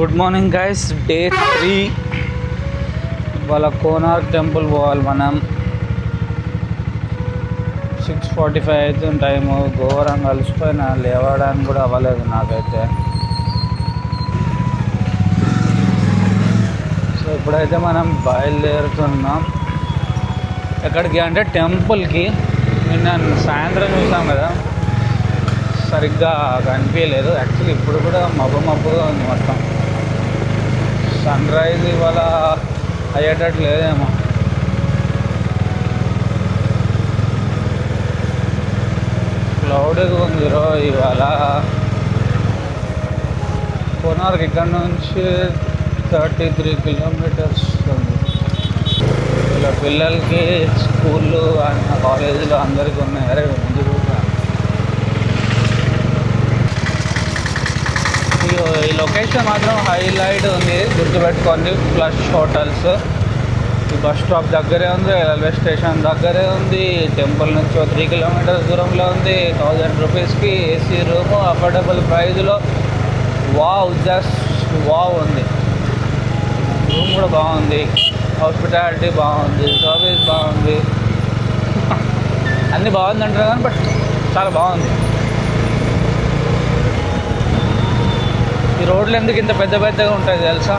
Good morning guys, day 3. ఇవాళ Konark temple పోవాలి మనం. 6:45 అవుతుంది టైము. ఘోరంగా అలసిపోయినా, లేవడానికి కూడా అవ్వలేదు నాకైతే. సో ఇప్పుడైతే మనం బయలుదేరుతున్నాం. ఎక్కడికి అంటే టెంపుల్కి. నిన్న సాయంత్రం చూసాం కదా, సరిగ్గా కనిపించలేదు. యాక్చువల్లీ ఇప్పుడు కూడా మబ్బుగా ఉంది మొత్తం. సన్ రైజ్ ఇవాళ అయ్యేటట్టు లేదేమో. క్లౌడ్గా ఉంది ఇవాళ. కోనార్క్ ఇక్కడ నుంచి 33 కిలోమీటర్స్ ఉంది. ఇలా పిల్లలకి స్కూళ్ళు కాలేజీలు అందరికీ ఉన్నాయి. అరే ముందు ఈ లొకేషన్ మాత్రం హైలైట్ ఉంది, గుర్తుపెట్టుకోండి. ఫ్లష్ హోటల్స్ ఈ బస్ స్టాప్ దగ్గరే ఉంది, రైల్వే స్టేషన్ దగ్గరే ఉంది. టెంపుల్ నుంచి 3 కిలోమీటర్స్ దూరంలో ఉంది. 1000 రూపీస్కి ఏసీ రూము, అఫోర్డబుల్ ప్రైజ్లో. జస్ట్ వావ్ ఉంది. రూమ్ కూడా బాగుంది, హాస్పిటాలిటీ బాగుంది, సర్వీస్ బాగుంది. అన్నీ బాగుంది అంటారు కానీ బట్ చాలా బాగుంది. ఈ రోడ్లు ఎందుకు ఇంత పెద్దగా ఉంటాయి తెలుసా?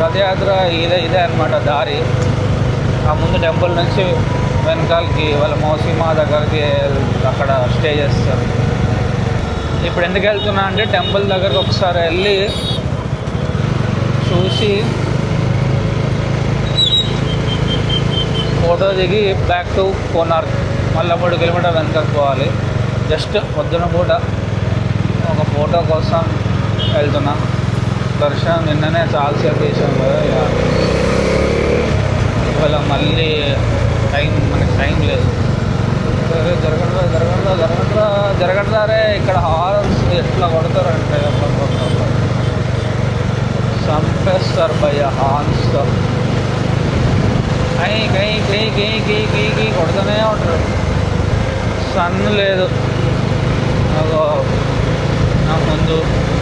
రథయాత్ర ఇదే అనమాట దారి. ఆ ముందు టెంపుల్ నుంచి వెనకాలకి వాళ్ళ మౌసిమా దగ్గరికి అక్కడ స్టే చేస్తారు. ఇప్పుడు ఎందుకు వెళ్తున్నా అంటే టెంపుల్ దగ్గరకు ఒకసారి వెళ్ళి చూసి ఫోటో దిగి బ్యాక్ టు కోనార్క్ మళ్ళీ 3 కిలోమీటర్ వెనకకు పోవాలి. జస్ట్ పొద్దున పూట ఒక ఫోటో కోసం వెళ్తున్నా. దర్శనం నిన్ననే చాలాసేపు చేసాం కదా, ఇవాళ మళ్ళీ మనకి టైం లేదు. జరగట్రారే. ఇక్కడ హార్న్స్ ఎట్లా కొడతారంటే చంపేస్తారు భయ్య హార్న్స్తో. కై కొడుతూనే ఉంటారు. సన్ లేదు. నా ముందు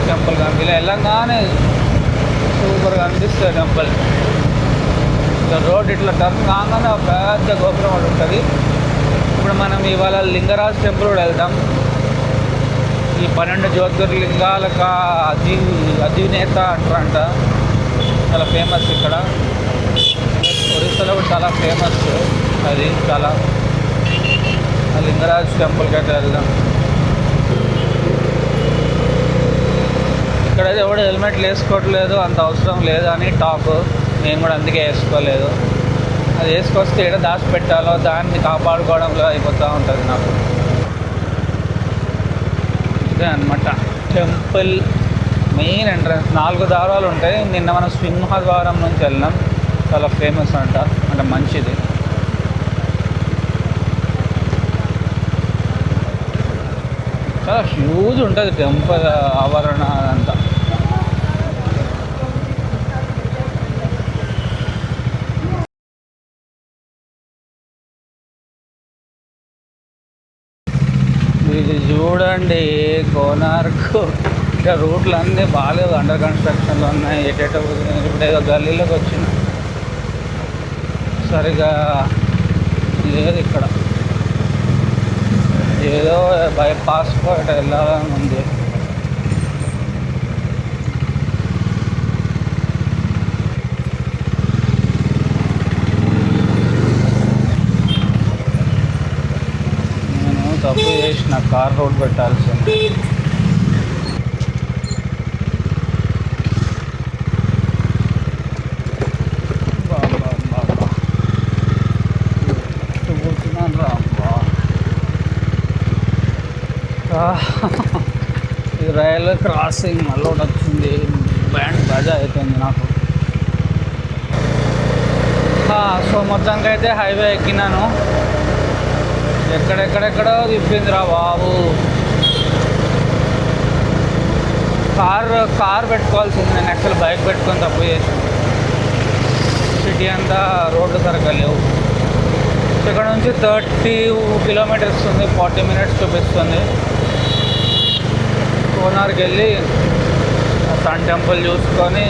టెంపుల్ కనిపించలే. వెళ్ళంగానే సూపర్గా అనిపిస్తుంది టెంపుల్. ఇట్లా రోడ్ ఇట్లా టర్న్ కాగానే పెద్ద గోపురం ఒకటి ఉంటుంది. ఇప్పుడు మనం ఇవాళ లింగరాజ్ టెంపుల్ కూడా వెళ్తాం. ఈ 12 జ్యోతిర్లింగాలకు అధినేత అంటారంట. చాలా ఫేమస్ ఇక్కడ. ఒరిస్సాలో కూడా చాలా ఫేమస్ అది. చాలా లింగరాజ్ టెంపుల్కి అయితే వెళ్దాం. ఇక్కడైతే ఎవడు హెల్మెట్లు వేసుకోవట్లేదు, అంత అవసరం లేదు అని టాక్. నేను కూడా అందుకే వేసుకోలేదు. అది వేసుకొస్తే ఏదో దాచిపెట్టాలో దాన్ని కాపాడుకోవడంలో అయిపోతూ ఉంటుంది నాకు. ఇదే అనమాట టెంపుల్ మెయిన్ ఎంట్రన్స్. 4 ద్వారాలు ఉంటాయి. నిన్న మనం సింహద్వారం నుంచి వెళ్ళినాం. చాలా ఫేమస్ అంట, అంటే మంచిది. చాలా హ్యూజ్ ఉంటుంది టెంపుల్ ఆవరణ అంతా. ఇది చూడండి కోనార్క్. ఇంకా రూట్లు అన్నీ బాగాలేదు, అండర్ కన్స్ట్రక్షన్లో ఉన్నాయి. ఎటేటో ఇప్పుడు ఏదో గల్లీలోకి వచ్చిన సరిగా లేదు. ఇక్కడ ఏదో బైపాస్ ఇటు వెళ్ళాలని ఉంది. నేను తప్పు చేసిన, కార్ రోడ్ పెట్టాల్సింది. ఈ రైల్వే క్రాసింగ్ మళ్ళీ ఒకటి వచ్చింది. బ్యాండ్ బాజా అయిపోయింది నాకు. సో మొత్తానికి అయితే హైవే ఎక్కినాను. ఎక్కడెక్కడెక్కడో తిప్పిందిరా బాబు. కార్ పెట్టుకోవాల్సింది. నేను యాక్చువల్ బైక్ పెట్టుకొని తప్పు చేసాను. సిటీ అంతా రోడ్లు సరిగ్గా లేవు. ఇక్కడ నుంచి 30 కిలోమీటర్స్ ఉంది, 40 మినిట్స్ చూపిస్తుంది. కోనార్క్ వెళ్ళి సన్ టెంపుల్ చూసుకొని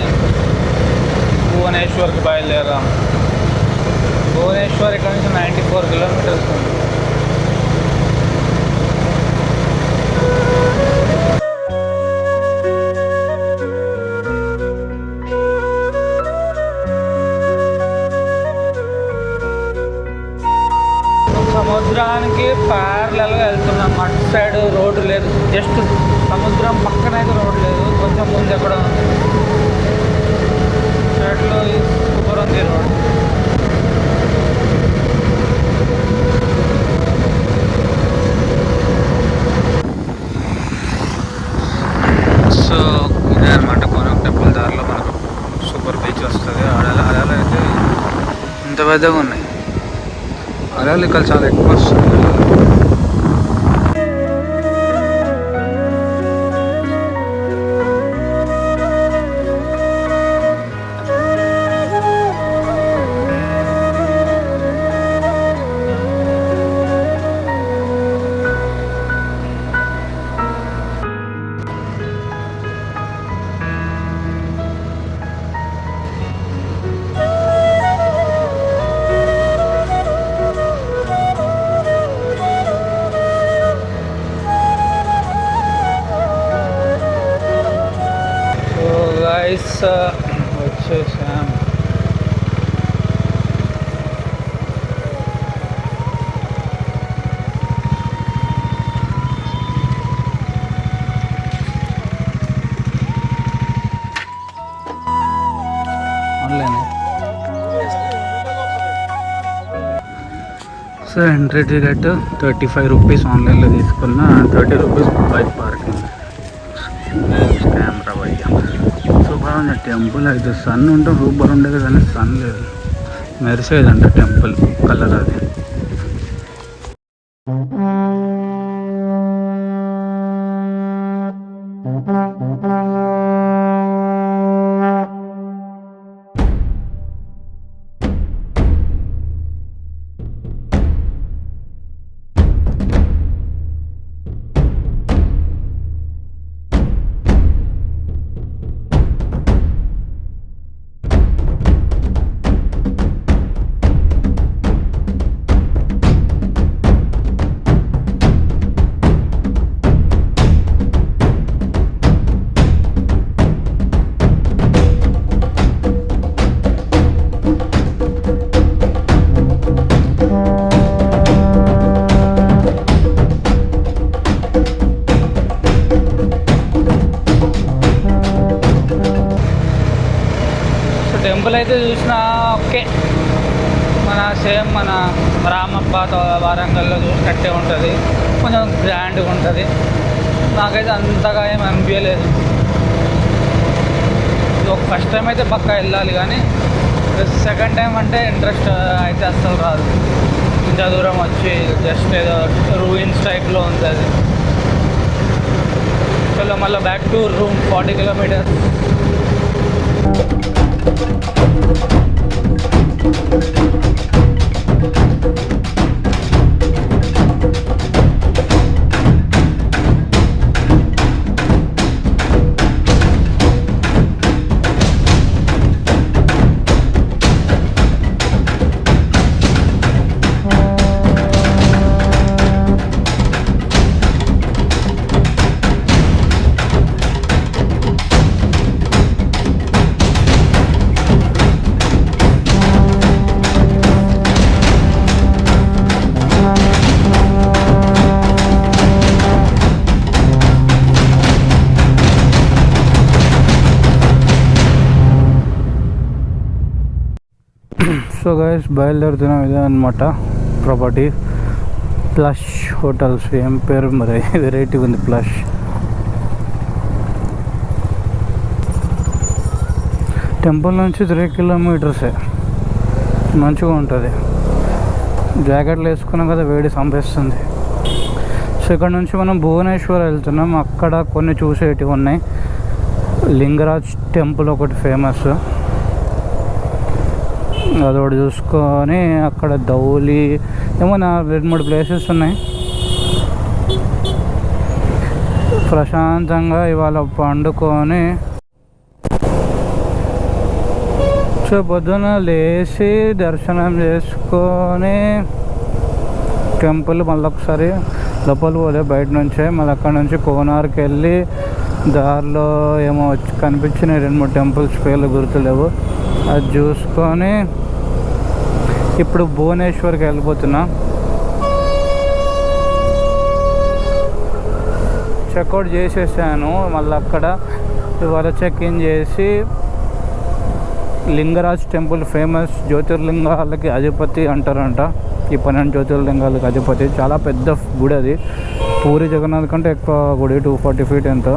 భువనేశ్వర్కి బయలుదేరాం. భువనేశ్వర్ ఇక్కడ నుంచి 94 కిలోమీటర్స్ ఉంది. సముద్రానికి ప్యారలల్గా వెళ్తున్నాం. అటు సైడ్ రోడ్డు లేదు, జస్ట్ సముద్రం పక్కన అయితే రోడ్డు లేదు, కొంచెం ముందు ఎక్కడ ఉంది. సైడ్లో సూపర్ ఉంది రోడ్. సో ఇదే అనమాట కోనక్ టెంపుల్ దారిలో మనకు సూపర్ బీచ్ వస్తుంది. అడలు అయితే ఇంత పెద్దగా ఉన్నాయి. అడలు ఇక్కడ చాలా ఎక్కువ వస్తుంది. వచ్చేసాం. Online so entry ticket 35 rupees ఆన్లైన్లో తీసుకున్న, 30 రూపీస్ బైక్ పార్కింగ్. కెమెరా భయ్యా సూపర్ ఉంది టెంపుల్ అయితే. సన్ ఉంటే సూపర్ ఉండేది కానీ సన్ లేదు, మెరిసేదంట టెంపుల్ కలర్ అది. టెంపుల్ అయితే చూసినా ఓకే, మన రామప్ప వారంగల్లో చూసినట్టే ఉంటుంది, కొంచెం గ్రాండ్గా ఉంటుంది. నాకైతే అంతగా ఏం అనిపించలేదు. ఒక ఫస్ట్ టైం అయితే పక్కా వెళ్ళాలి, కానీ సెకండ్ టైం అంటే ఇంట్రెస్ట్ అయితే అస్సలు రాదు. ఇంత దూరం వచ్చి జస్ట్ ఏదో రూయిన్స్ టైప్లో ఉంది అది. చలో మళ్ళీ back to room. 40 kilometres. So guys బయలుదేరుతున్నాం. ఇదే అనమాట ప్రాపర్టీ, ప్లష్ హోటల్స్. ఏం పేరు మరి, వెరైటీ ఉంది ప్లష్. టెంపుల్ నుంచి 3 కిలోమీటర్సే, మంచిగా ఉంటుంది. జాకెట్లు వేసుకున్నాం కదా, వేడి సంపేస్తుంది. సో ఇక్కడ నుంచి మనం భువనేశ్వర్ వెళ్తున్నాం. అక్కడ కొన్ని చూసేటివి ఉన్నాయి. లింగరాజ్ టెంపుల్ ఒకటి ఫేమస్, అదొకటి చూసుకొని అక్కడ ధౌలి ఏమో 2-3 ప్లేసెస్ ఉన్నాయి. ప్రశాంతంగా ఇవాళ పండుకొని సో పొద్దున లేచి దర్శనం చేసుకొని టెంపుల్ మళ్ళీ ఒకసారి లోపల పోలే బయట నుంచే, మళ్ళీ అక్కడ నుంచి కోనార్కి వెళ్ళి దారిలో ఏమో కనిపించినాయి 2-3 టెంపుల్స్, పేర్లు గుర్తులేవు, అది చూసుకొని ఇప్పుడు భువనేశ్వర్కి వెళ్ళిపోతున్నా. చెక్అవుట్ చేసేసాను. మళ్ళీ అక్కడ ఇవాళ చెక్ ఇన్ చేసి లింగరాజ్ టెంపుల్ ఫేమస్, జ్యోతిర్లింగాలకి అధిపతి అంటారంట. ఈ 12 జ్యోతిర్లింగాలకి అధిపతి. చాలా పెద్ద గుడి అది, పూరి జగన్నాథ్ కంటే ఎక్కువ గుడి, 240 feet ఎంతో.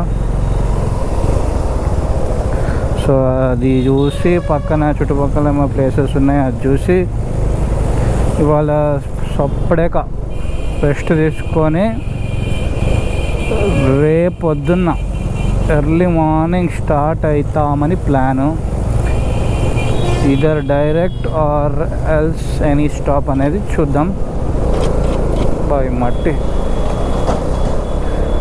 సో అది చూసి పక్కన చుట్టుపక్కల ఏమో ప్లేసెస్ ఉన్నాయి, అది చూసి ఇవాళ సొప్పడేక రెస్ట్ తీసుకొని రేపొద్దున్న ఎర్లీ మార్నింగ్ స్టార్ట్ అవుతామని plan. Either direct or else any stop అనేది చూద్దాం. బాయ్ మట్టి.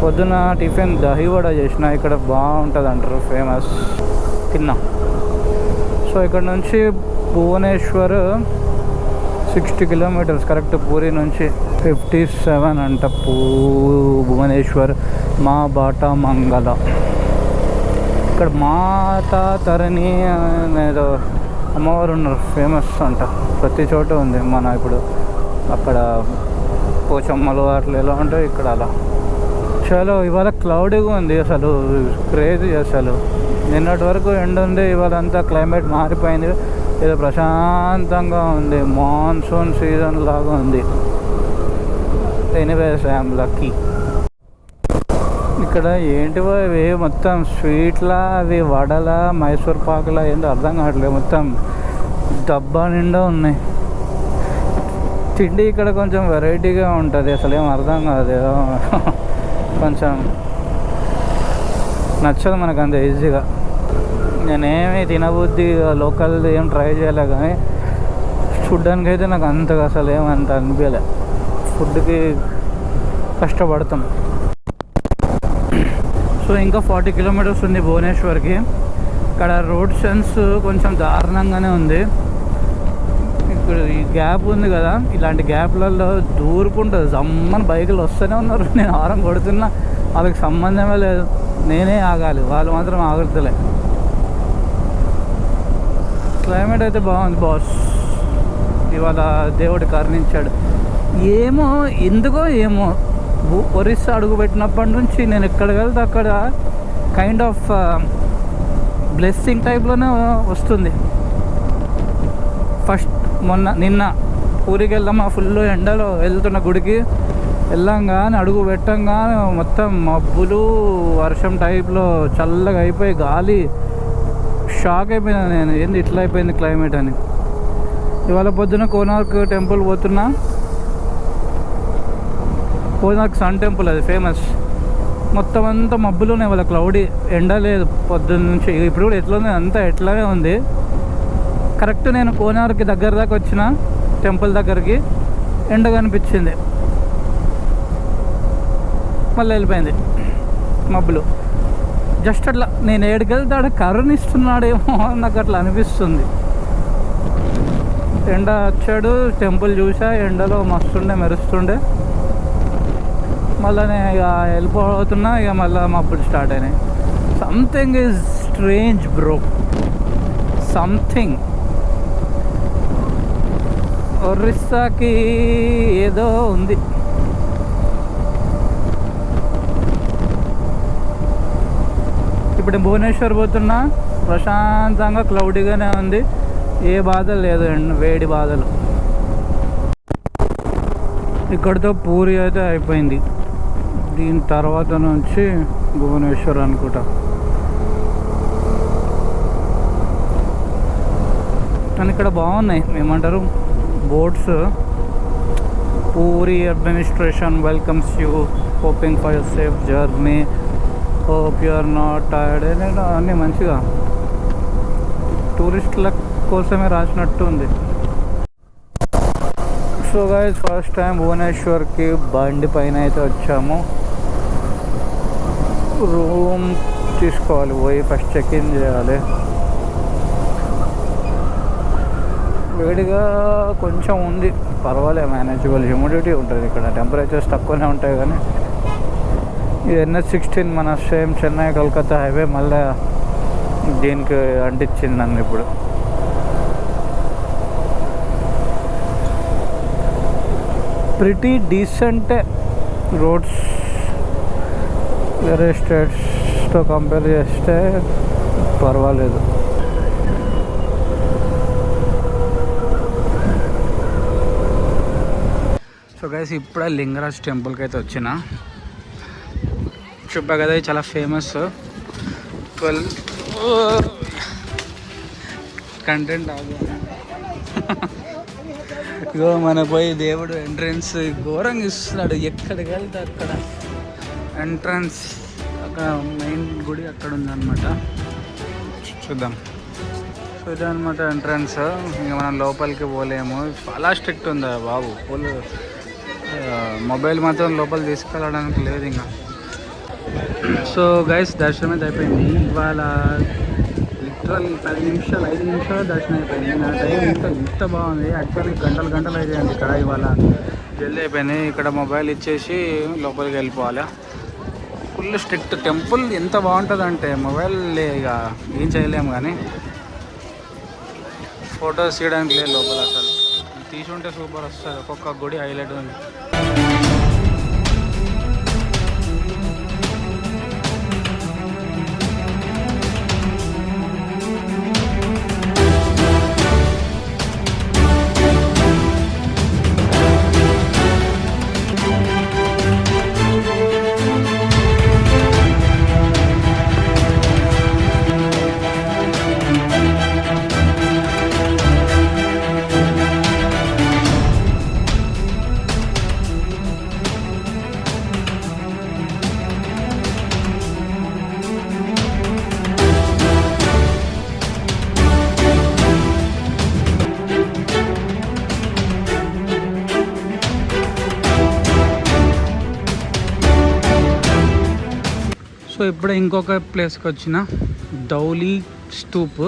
పొద్దున టిఫిన్ దహివడ చేసిన, ఇక్కడ బాగుంటుంది అంటారు, ఫేమస్, తిన్నా. సో ఇక్కడ నుంచి భువనేశ్వర్ 60 kilometers కరెక్ట్. పూరి నుంచి 57 అంట. భువనేశ్వర్ మా బాటా మంగళ. ఇక్కడ మాతా తరణి అనేది అమ్మవారు ఉన్నారు, ఫేమస్ అంట, ప్రతి చోట ఉంది. మన ఇప్పుడు అక్కడ పోచమ్మలు అట్లా ఎలా ఉంటాయి, ఇక్కడ అలా. చలో ఇవాళ క్లౌడీగా ఉంది, అసలు క్రేజీ. అసలు నిన్నటి వరకు ఎండ ఉంది, ఇవాళ అంతా క్లైమేట్ మారిపోయింది, ఏదో ప్రశాంతంగా ఉంది, మాన్సూన్ సీజన్ లాగా ఉంది. Anyways I'm lucky. ఇక్కడ ఏంటివో ఇవి మొత్తం స్వీట్లా, అవి వడల, మైసూర్ పాకులా, ఏంటో అర్థం కావట్లేదు, మొత్తం డబ్బా నిండా ఉన్నాయి. తిండి ఇక్కడ కొంచెం వెరైటీగా ఉంటుంది, అసలు ఏం అర్థం కాదు, ఏదో కొంచెం నచ్చదు మనకు అంత ఈజీగా. నేనేమి తినబుద్ధి లోకల్ది ఏం ట్రై చేయలే, కానీ చూడ్డానికి అయితే నాకు అంతగా అసలు ఏమంత అనిపించలే. ఫుడ్కి కష్టపడతాం. సో ఇంకా 40 kilometers ఉంది భువనేశ్వర్కి. ఇక్కడ రోడ్ సెన్స్ కొంచెం దారుణంగానే ఉంది. ఇక్కడ ఈ గ్యాప్ ఉంది కదా, ఇలాంటి గ్యాప్లలో దూరుకుంటుంది, జమ్మని బైకులు వస్తూనే ఉన్నారు. నేను హారం కొడుతున్నా, వాళ్ళకి సంబంధమే లేదు, నేనే ఆగాలి, వాళ్ళు మాత్రం ఆగుతలే. క్లైమేట్ అయితే బాగుంది బాస్, ఇవాళ దేవుడు కరుణించాడు. ఏమో ఎందుకో ఏమో ఒరిస్సా అడుగు పెట్టినప్పటి నుంచి నేను ఎక్కడికి వెళ్తే అక్కడ కైండ్ ఆఫ్ బ్లెస్సింగ్ టైప్లోనే వస్తుంది. ఫస్ట్ నిన్న ఊరికి వెళ్దామా, ఫుల్ ఎండలో వెళ్తున్న గుడికి వెళ్ళంగానే అడుగు పెట్టంగానే మొత్తం మబ్బులు, వర్షం టైప్లో చల్లగా అయిపోయి గాలి, షాక్ అయిపోయినా నేను, ఏంది ఇట్లా అయిపోయింది క్లైమేట్ అని. ఇవాళ పొద్దున కోనార్క్ టెంపుల్ పోతున్నా. కోనార్క్ సన్ టెంపుల్, అది ఫేమస్. మొత్తం అంతా మబ్బులోనే, వాళ్ళ క్లౌడీ, ఎండ లేదు పొద్దున్న నుంచి. ఇప్పుడు కూడా ఎట్లా ఉంది, అంతా ఎట్లాగే ఉంది. కరెక్ట్ నేను కోనార్క్ దగ్గర దాకా వచ్చిన, టెంపుల్ దగ్గరికి, ఎండ కనిపించింది, మళ్ళీ వెళ్ళిపోయింది మబ్బులు. జస్ట్ అట్లా నేను ఏడుకెళ్తాడు కరుణిస్తున్నాడేమో నాకు అట్లా అనిపిస్తుంది. ఎండ వచ్చాడు, టెంపుల్ చూసా, ఎండలో మస్తుండే, మెరుస్తుండే. మళ్ళీ నేను ఇక వెళ్ళిపోతున్నా, ఇక మళ్ళీ మబ్బులు స్టార్ట్ అయినాయి. Something is strange bro, something. ఒరిస్సాకి ఏదో ఉంది. ఇప్పుడు భువనేశ్వర్ పోతున్నా, ప్రశాంతంగా క్లౌడీగానే ఉంది, ఏ బాధలు లేదు, వేడి బాధలు. ఇక్కడితో పూరి అయితే అయిపోయింది. దీని తర్వాత నుంచి భువనేశ్వర్ అనుకుంటా. కానీ ఇక్కడ బాగున్నాయి, ఏమంటారు, boats. Puri administration welcomes you, hoping for your safe journey, hope you are not tired. అన్నీ మంచిగా టూరిస్టుల కోసమే రాసినట్టు ఉంది. సో గైస్, ఫస్ట్ టైం భువనేశ్వర్కి బండి పైన అయితే వచ్చాము. రూమ్ తీసుకోవాలి, పోయి ఫస్ట్ చెక్ ఇన్ చేయాలి. వేడిగా కొంచెం ఉంది, పర్వాలేదు, మేనేజబుల్. హ్యూమిడిటీ ఉంటుంది ఇక్కడ, టెంపరేచర్స్ తక్కువనే ఉంటాయి. కానీ ఇది NH16 మన సేమ్ చెన్నై కలకత్తా హైవే మళ్ళీ దీనికి అంటించింది నన్ను ఇప్పుడు. ప్రిటీ డీసెంట్ రోడ్స్ వేరే స్టేట్స్తో కంపేర్ చేస్తే పర్వాలేదు. సో గైస్ ఇప్పుడే లింగరాజ్ టెంపుల్కి అయితే వచ్చిన. చెప్పా కదా చాలా ఫేమస్. 12 కంటెంట్ ఇగో మన పోయి దేవుడు ఎంట్రన్స్ ఘోరంగా ఇస్తున్నాడు. ఎక్కడికి వెళ్తే అక్కడ ఎంట్రన్స్, అక్కడ మెయిన్ గుడి అక్కడ ఉందన్నమాట. చూద్దాం. సో ఇదన్నమాట ఎంట్రన్స్. ఇంకా మనం లోపలికి పోలేము, చాలా స్ట్రిక్ట్ ఉంది బాబు. మొబైల్ మాత్రం లోపల తీసుకెళ్ళడానికి లేదు ఇంకా. సో గైస్ దర్శనం అయితే అయిపోయింది. ఇవాళ లిటరల్ 5 నిమిషాలు దర్శనం అయిపోయింది. నా టైం ఇంత బాగుంది. యాక్చువల్లీ గంటలు అయిపోయింది ఇక్కడ. ఇవాళ జల్దీ అయిపోయింది. ఇక్కడ మొబైల్ ఇచ్చేసి లోపలికి వెళ్ళిపోవాలి. Full strict temple. ఎంత బాగుంటుందంటే మొబైల్ ఇక ఏం చేయలేము, కానీ ఫొటోస్ తీయడానికి లేదు లోపల. అసలు తీసుంటే సూపర్ వస్తుంది. ఒక్కొక్క గుడి హైలైట్ ఉంది. సో ఇప్పుడే ఇంకొక ప్లేస్కి వచ్చిన, ధౌలి స్తూప్.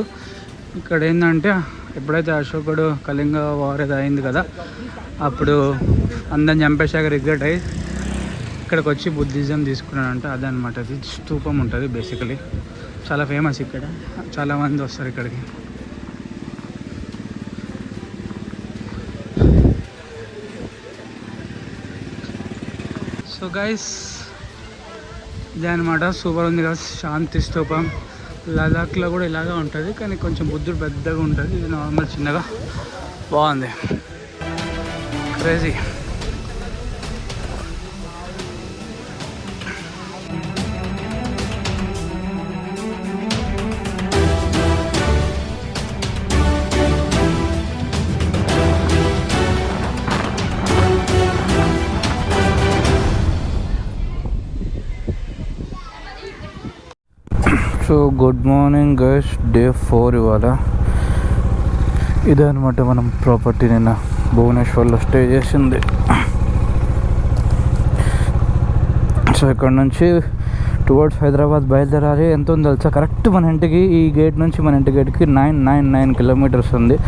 ఇక్కడ ఏంటంటే ఎప్పుడైతే అశోకుడు కళింగ వార్ అది అయింది కదా, అప్పుడు అందరిని చంపేశాక రిగ్రెట్ అయ్యి ఇక్కడికి వచ్చి బుద్ధిజం తీసుకున్నాడంట. అదనమాట అది స్తూపం ఉంటుంది బేసికలీ. చాలా ఫేమస్ ఇక్కడ, చాలామంది వస్తారు ఇక్కడికి. సో గైస్ ఇదే అనమాట. సూపర్ ఉంది కదా శాంతి స్తూపం. లదాఖ్లో కూడా ఇలాగే ఉంటుంది, కానీ కొంచెం బుద్ధుడు పెద్దగా ఉంటుంది. ఇది నార్మల్ చిన్నగా బాగుంది. Crazy. So good morning guys, day 4 ఇవాళ. ఇదే అనమాట మనం ప్రాపర్టీ నిన్న భువనేశ్వర్లో స్టే చేసింది. సో ఇక్కడ నుంచి టువర్డ్స్ హైదరాబాద్ బయలుదేరాలి. ఎంత ఉందో తెలుసా? కరెక్ట్ మన ఇంటికి, ఈ గేట్ నుంచి మన ఇంటి గేట్కి 999 కిలోమీటర్స్ ఉంది.